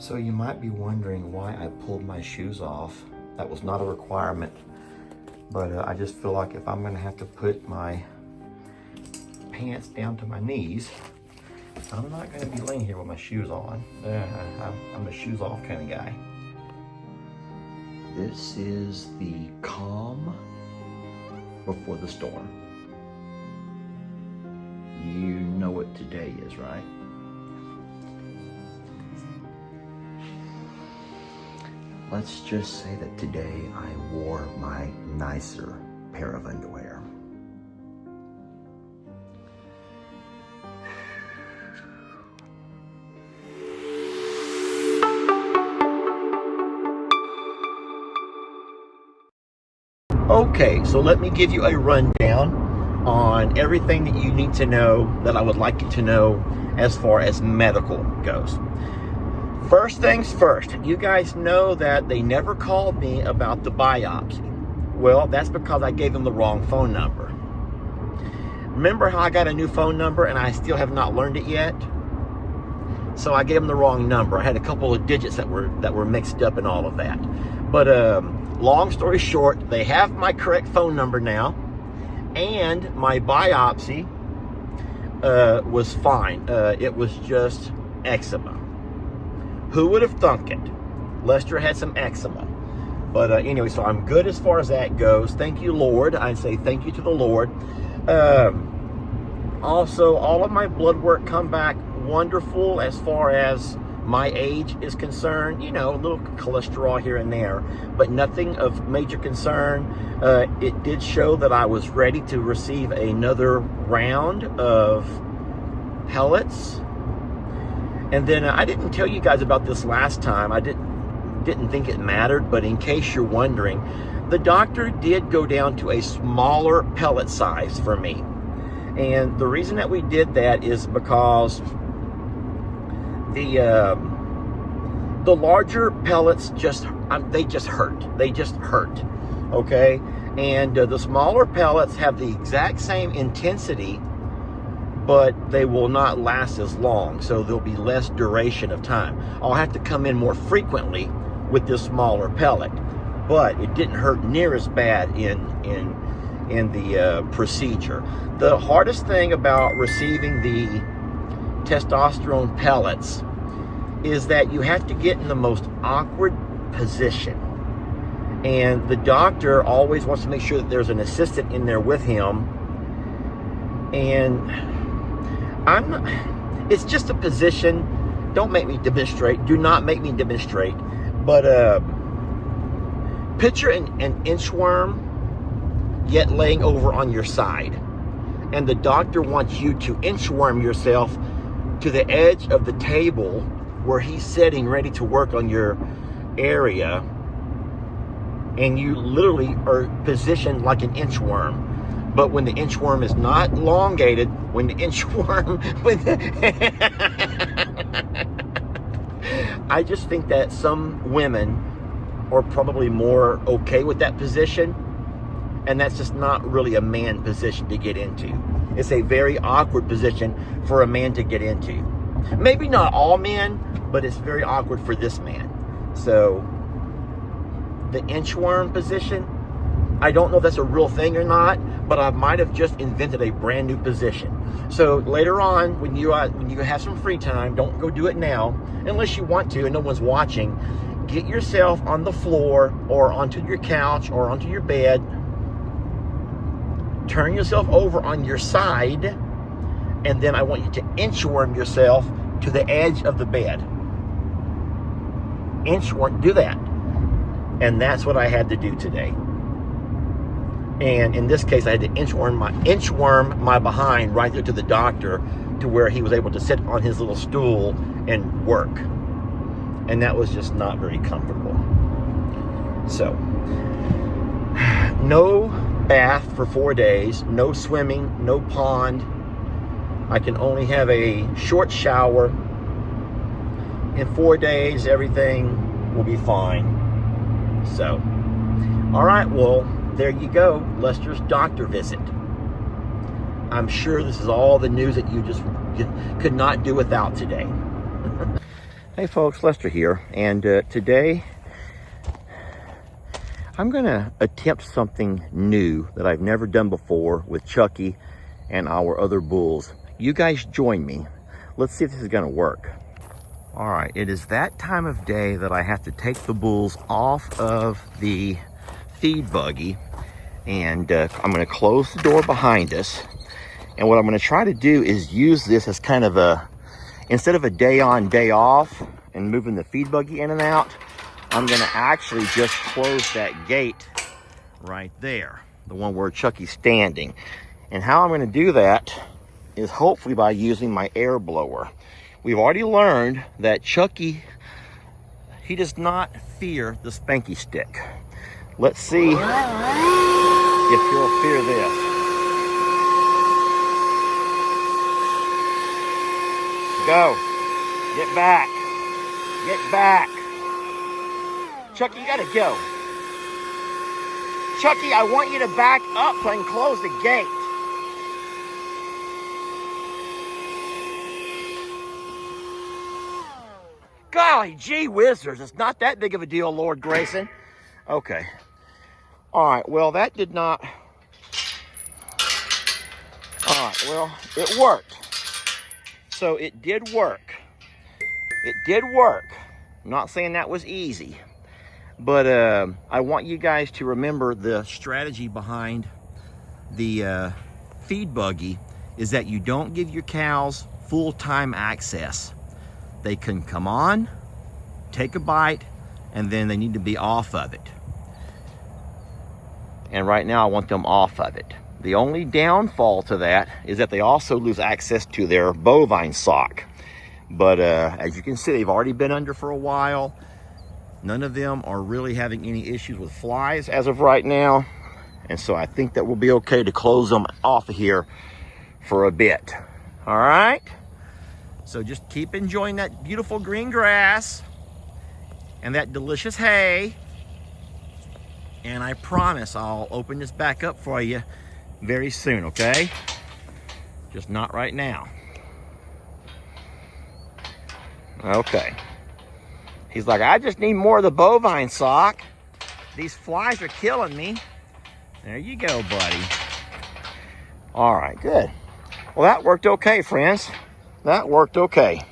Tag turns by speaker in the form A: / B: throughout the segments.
A: So you might be wondering why I pulled my shoes off. That was not a requirement, but I just feel like if I'm gonna have to put my pants down to my knees, I'm not gonna be laying here with my shoes on. I'm a shoes off kind of guy. This is the calm before the storm. You know what today is, right? Let's just say that today I wore my nicer pair of underwear. Okay, so let me give you a rundown on everything that you need to know, that I would like you to know as far as medical goes. First things first, you guys know that they never called me about the biopsy. Well, that's because I gave them the wrong phone number. Remember how I got a new phone number and I still have not learned it yet? So I gave them the wrong number. I had a couple of digits that were mixed up and all of that. But long story short, they have my correct phone number now, and my biopsy was fine. It was just eczema. Who would have thunk it? Lester had some eczema. But anyway, so I'm good as far as that goes. Thank you, Lord. I say thank you to the Lord. Also, all of my blood work come back wonderful as far as my age is concerned. You know, a little cholesterol here and there, but nothing of major concern. It did show that I was ready to receive another round of pellets. And then I didn't tell you guys about this last time. I didn't think it mattered, but in case you're wondering, the doctor did go down to a smaller pellet size for me. And the reason that we did that is because the larger pellets they just hurt, okay? And the smaller pellets have the exact same intensity, but they will not last as long, so there'll be less duration of time. I'll have to come in more frequently with this smaller pellet, but it didn't hurt near as bad in the procedure. The hardest thing about receiving the testosterone pellets is that you have to get in the most awkward position, and the doctor always wants to make sure that there's an assistant in there with him, and it's just a position. Don't make me demonstrate. Do not make me demonstrate. But picture an inchworm yet laying over on your side. And the doctor wants you to inchworm yourself to the edge of the table where he's sitting ready to work on your area. And you literally are positioned like an inchworm. But when the inchworm is not elongated, when the inchworm, I just think that some women are probably more okay with that position, and that's just not really a man position to get into. It's a very awkward position for a man to get into. Maybe not all men, but it's very awkward for this man. So the inchworm position, I don't know if that's a real thing or not, but I might have just invented a brand new position. So later on, when you have some free time, don't go do it now, unless you want to and no one's watching. Get yourself on the floor or onto your couch or onto your bed. Turn yourself over on your side, and then I want you to inchworm yourself to the edge of the bed. Inchworm, do that. And that's what I had to do today. And in this case, I had to inchworm my behind right there to the doctor, to where he was able to sit on his little stool and work. And that was just not very comfortable. So, no bath for 4 days, no swimming, no pond. I can only have a short shower. In 4 days, everything will be fine. So, all right, well, there you go, Lester's doctor visit. I'm sure this is all the news that you just could not do without today. Hey folks, Lester here, and today I'm gonna attempt something new that I've never done before with Chucky and our other bulls. You guys join me. Let's see if this is gonna work. All right, it is that time of day that I have to take the bulls off of the feed buggy, and I'm gonna close the door behind us. And what I'm gonna try to do is use this as kind of a, instead of a day on, day off, and moving the feed buggy in and out, I'm gonna actually just close that gate right there, the one where Chucky's standing. And how I'm gonna do that is hopefully by using my air blower. We've already learned that Chucky, he does not fear the spanky stick. Let's see if he'll fear this. Go. Get back. Get back. Chucky, you gotta go. Chucky, I want you to back up and close the gate. Golly gee whizzers, it's not that big of a deal, Lord Grayson. Okay. All right, well, that did not. All right, well, it worked. So it did work. It did work. I'm not saying that was easy, but I want you guys to remember the strategy behind the feed buggy is that you don't give your cows full-time access. They can come on, take a bite, and then they need to be off of it. And right now I want them off of it. The only downfall to that is that they also lose access to their bovine sock. But as you can see, they've already been under for a while. None of them are really having any issues with flies as of right now. And so I think that we'll be okay to close them off of here for a bit. All right? So just keep enjoying that beautiful green grass and that delicious hay. And I promise I'll open this back up for you very soon, okay? Just not right now. Okay. He's like, I just need more of the bovine sock. These flies are killing me. There you go, buddy. All right, good. Well, that worked okay, friends. That worked okay.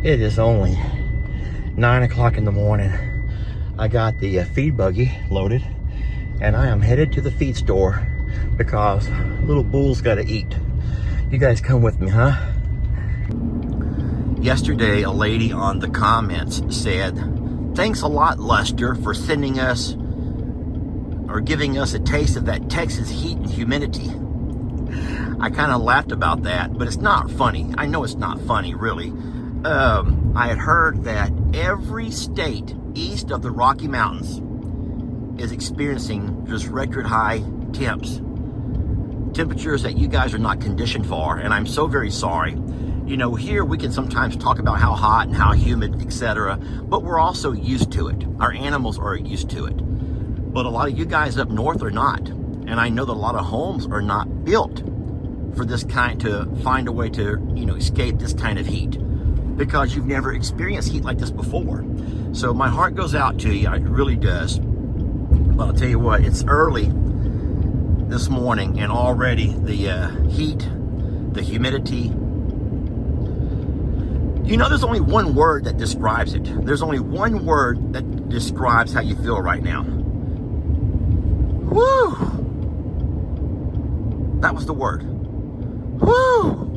A: It is only 9 o'clock in the morning. I got the feed buggy loaded and I am headed to the feed store because little bulls got to eat. You guys come with me, huh? Yesterday, a lady on the comments said, thanks a lot, Lester, for sending us or giving us a taste of that Texas heat and humidity. I kind of laughed about that, but it's not funny. I know it's not funny, really. I had heard that every state east of the Rocky Mountains is experiencing just record high temperatures that you guys are not conditioned for, and I'm so very sorry. You know, here we can sometimes talk about how hot and how humid, etc., but we're also used to it. Our animals are used to it. But a lot of you guys up north are not. And I know that a lot of homes are not built for this kind, to find a way to, you know, escape this kind of heat, because you've never experienced heat like this before. So my heart goes out to you, it really does. But I'll tell you what, it's early this morning and already the heat, the humidity. You know, there's only one word that describes it. There's only one word that describes how you feel right now. Woo! That was the word. Woo!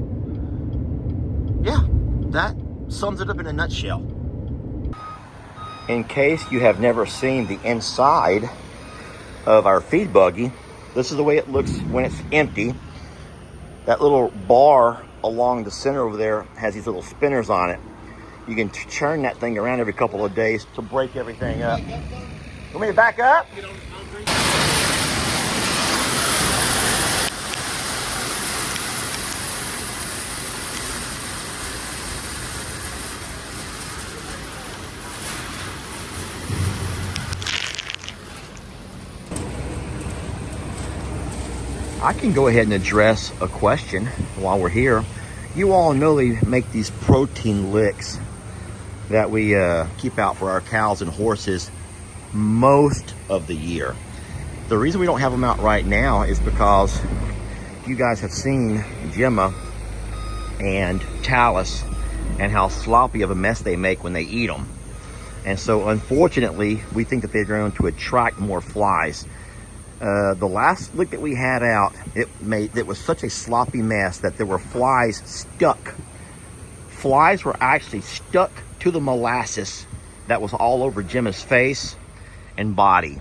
A: Yeah, that sums it up in a nutshell. In case you have never seen the inside of our feed buggy, this is the way it looks when it's empty. That little bar along the center over there has these little spinners on it. You can turn that thing around every couple of days to break everything up. Want me to back up? I can go ahead and address a question while we're here. You all know they make these protein licks that we keep out for our cows and horses most of the year. The reason we don't have them out right now is because you guys have seen Gemma and Talus and how sloppy of a mess they make when they eat them. And so unfortunately, we think that they're going to attract more flies. The last lick that we had out, it was such a sloppy mess that there were flies stuck. Flies were actually stuck to the molasses that was all over Gemma's face and body.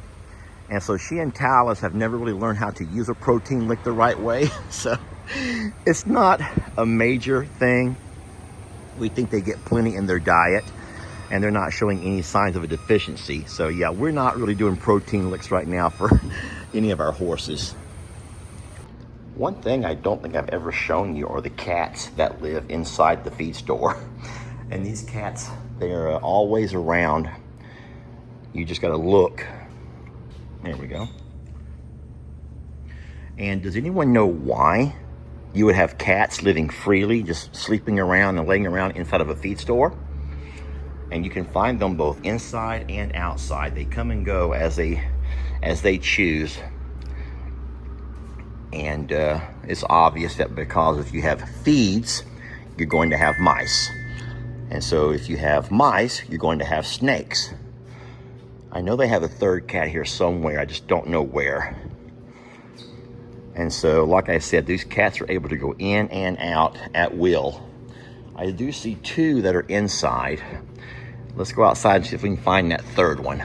A: And so she and Talus have never really learned how to use a protein lick the right way. So it's not a major thing. We think they get plenty in their diet and they're not showing any signs of a deficiency. So yeah, we're not really doing protein licks right now for any of our horses. One thing I don't think I've ever shown you are the cats that live inside the feed store. And these cats, they're always around. You just gotta look. There we go. And does anyone know why you would have cats living freely, just sleeping around and laying around inside of a feed store? And you can find them both inside and outside. They come and go as they choose. And it's obvious that because if you have feeds, you're going to have mice. And so if you have mice, you're going to have snakes. I know they have a third cat here somewhere, I just don't know where. And so, like I said, these cats are able to go in and out at will. I do see two that are inside. Let's go outside and see if we can find that third one.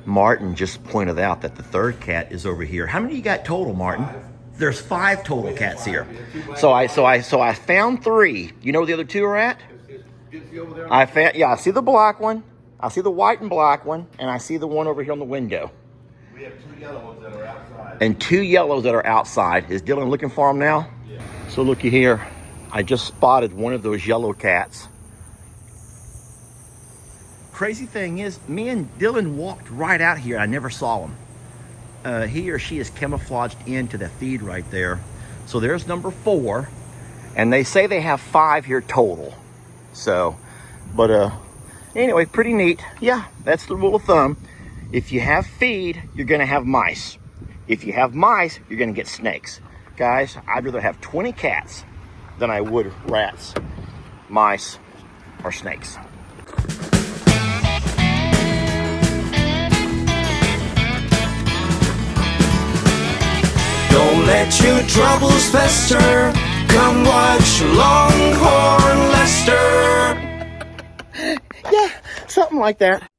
A: Martin just pointed out that the third cat is over here. How many you got total, Martin? There's 5 total cats here. So I found 3. You know where the other 2 are at? I see the black one, I see the white and black one, and I see the one over here on the window.
B: We have 2 yellow ones that are outside.
A: And 2 yellows that are outside. Is Dylan looking for them now?
B: Yeah.
A: So looky here. I just spotted one of those yellow cats. Crazy thing is, me and Dylan walked right out here. I never saw him. He or she is camouflaged into the feed right there. So there's number 4. And they say they have 5 here total. So, but anyway, pretty neat. Yeah, that's the rule of thumb. If you have feed, you're gonna have mice. If you have mice, you're gonna get snakes. Guys, I'd rather have 20 cats than I would rats, mice, or snakes.
C: Don't let your troubles fester. Come watch Longhorn Lester.
A: Yeah, something like that.